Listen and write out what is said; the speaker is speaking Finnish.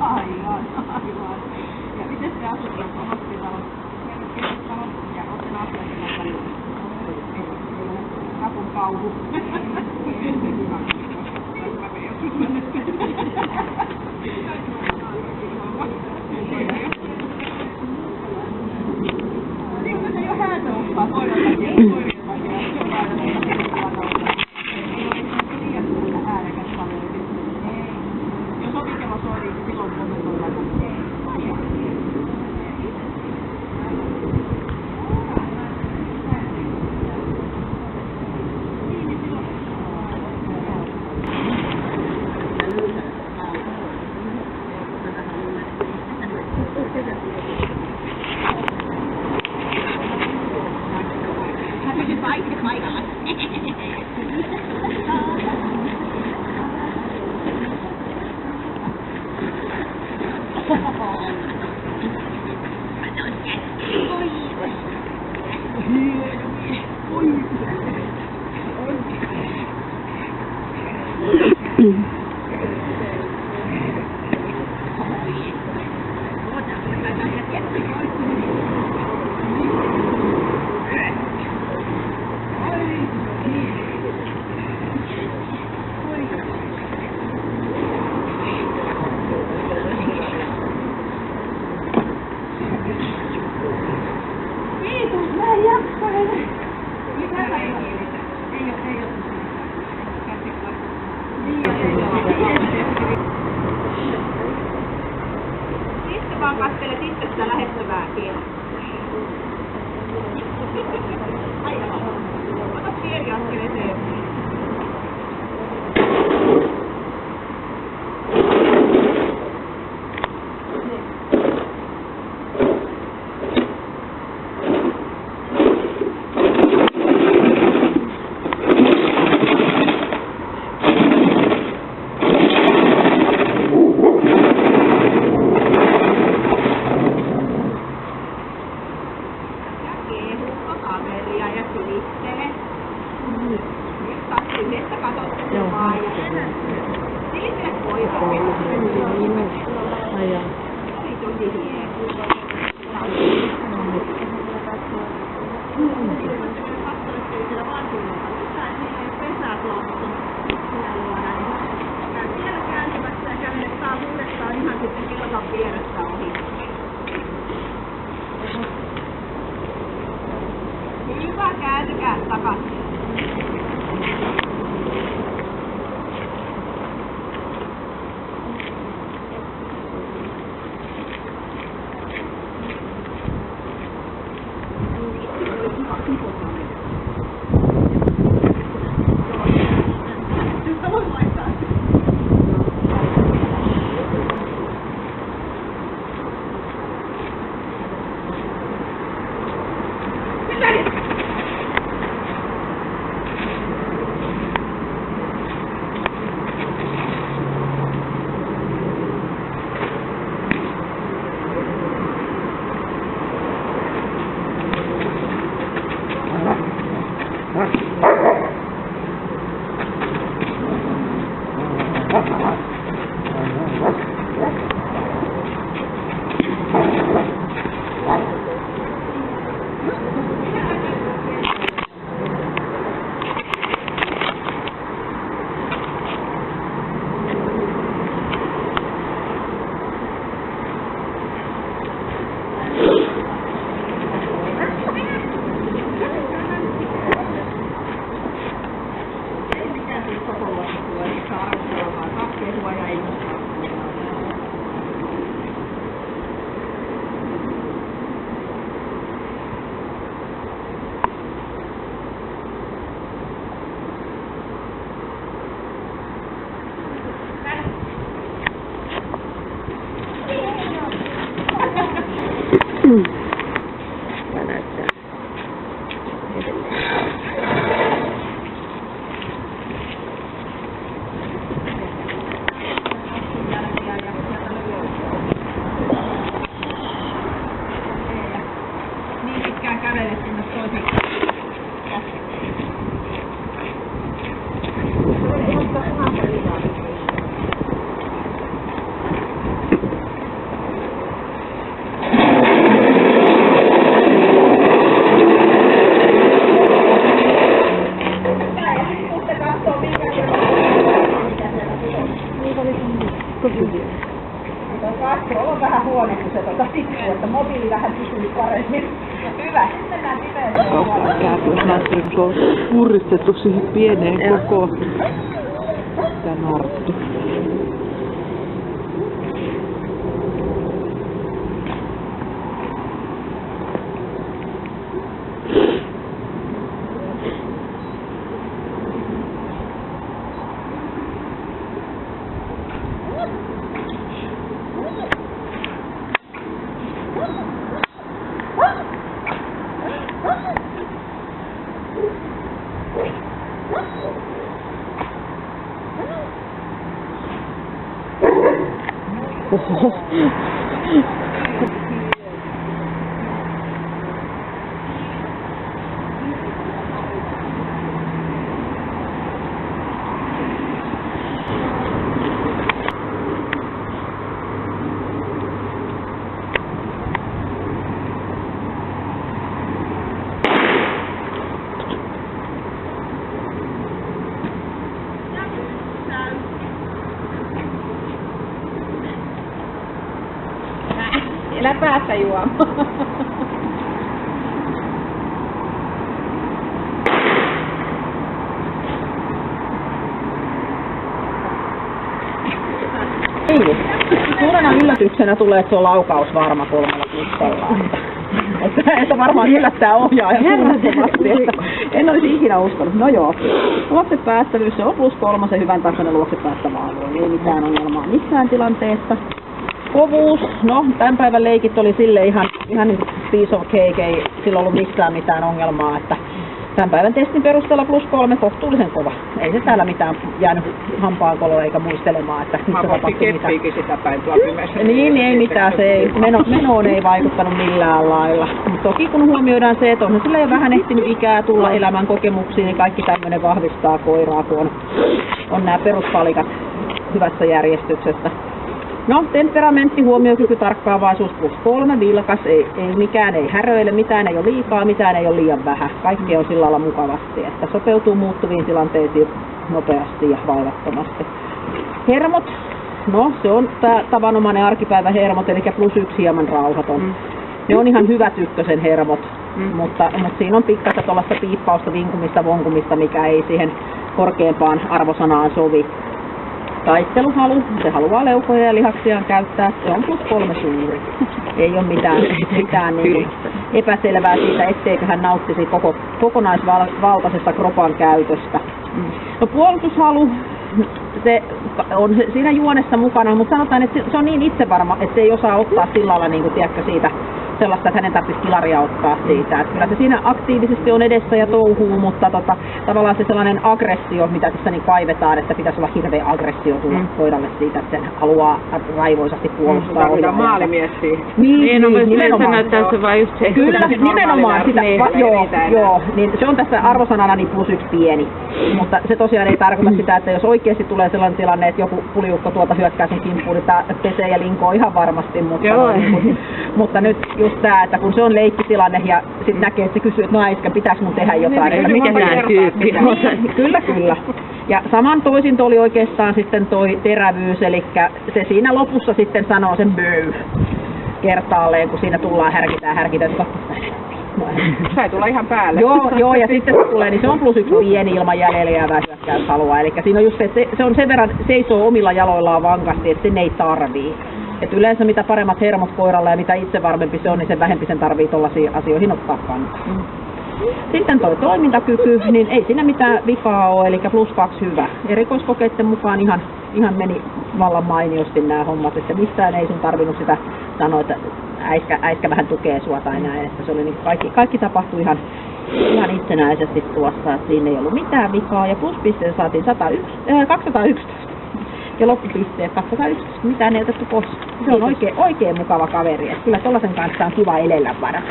Aivan. Ja miten te asutte omassa talossa? Ja olette naapurissa Kapun kauhu. Sitten vaan katselet itse sitä lähestyvää kieltä. Ota pieni askel eteenpäin. Hyvä, kääntykää takaisin. joka on puristettu siihen pieneen kokoon. Tää narttu. Elä päästä juomaan. Suurena yllätyksenä tulee, että se on laukaus varma 3 plussalla. Että varmaan yllättää ohjaaja suunnattomasti, että en olisi ikinä uskonut. No joo, luoksepäättävyys, se on +3 hyvän tasoinen luoksepäättävä alue. Ei mitään ongelmaa missään tilanteessa. Kovuus, no tämän päivän leikit oli sille ihan niin piece of cake, ei sillä ollut missään mitään ongelmaa, että tämän päivän testin perusteella +3 kohtuullisen kova. Ei se täällä mitään jäänyt hampaankoloa eikä muistelemaan, että missä tapahtui mitä. Sitä päin tuolla pimeässä. Niin, ei mitään, se ei, menoon ei vaikuttanut millään lailla. Mut toki kun huomioidaan se, että on sillä jo vähän ehtinyt ikää tulla elämän kokemuksiin, niin kaikki tämmöinen vahvistaa koiraa, kun on nämä peruspalikat hyvässä järjestyksessä. No, temperamentti, huomiokyky, tarkkaavaisuus +3, vilkas, ei mikään, ei häröile, mitään ei ole liikaa, mitään ei ole liian vähän. Kaikki on sillä lailla mukavasti, että sopeutuu muuttuviin tilanteisiin nopeasti ja vaivattomasti. Hermot, no se on tavanomainen arkipäivän hermot, eli +1 hieman rauhaton. Ne on ihan hyvät ykkösen hermot, mutta siinä on pikkaista tuollaista piippausta, vinkumista, vonkumista, mikä ei siihen korkeampaan arvosanaan sovi. Taisteluhalu, se haluaa leukoja ja lihaksiaan käyttää, se on +3 suuri. Ei ole mitään niin epäselvää siitä, etteikö hän nauttisi kokonaisvaltaisesta kropan käytöstä. No, puolustushalu, se on siinä juonessa mukana, mutta sanotaan, että se on niin itsevarma, että se ei osaa ottaa sillä lailla niin kuin, tiedätkö, siitä sellaista, että hänen tarvitsisi kilaria ottaa siitä. Että kyllä se siinä aktiivisesti on edessä ja touhuu, mutta tavallaan se sellainen aggressio, mitä tässä niin kaivetaan, että pitäisi olla hirveä aggressio tulla koiralle siitä, että sen haluaa raivoisasti puolustaa. Tarvitaan maalimies siihen. Niin, se näyttää se vaan just se. Kyllä, nimenomaan sitä. Joo, niin se on tässä arvosanana niin +1 pieni. Mutta se tosiaan ei tarkoita sitä, että jos oikeasti tulee sellainen tilanne, että joku puliukko tuolta hyökkää sun kimppuun, niin tämä pesee ja linkoo ihan varmasti. Mutta nyt just tää, että kun se on leikkitilanne ja sitten näkee, että se kysyy, että no äiskä, pitäis mun tehdä jotain. Mikä tää tyyppi? Kyllä. Ja saman toisinto oli oikeastaan sitten toi terävyys, eli se siinä lopussa sitten sanoo sen böö kertaalleen, kun siinä tullaan härkitään. Sai tulla ihan päälle. Joo, ja sitten se tulee, niin se on +1 pieni ilman jäljellä jäävää hyökkäyshalua. Eli siinä on just se, että se on sen verran seisoo omilla jaloillaan vankasti, että sen ei tarvii. Et yleensä mitä paremmat hermot koiralla ja mitä itse varmempi se on, niin sen vähempi sen tarvii tuollaisiin asioihin ottaa kantaa. Sitten tuo toimintakyky, niin ei siinä mitään vikaa ole, eli +2 hyvä. Erikoiskokeiden mukaan ihan meni vallan mainiosti nämä hommat, että missään ei sun tarvinnut sitä sanoa, että äiskä vähän tukee sua tai näin, että se oli niin kaikki tapahtui ihan itsenäisesti tuossa, että siinä ei ollut mitään vikaa ja pluspisteet saatiin 211. Ja loppupisteet 211, mitään ei otettu pois. Se on oikein mukava kaveri, että kyllä tollasen kanssa on kiva elellä varmaan.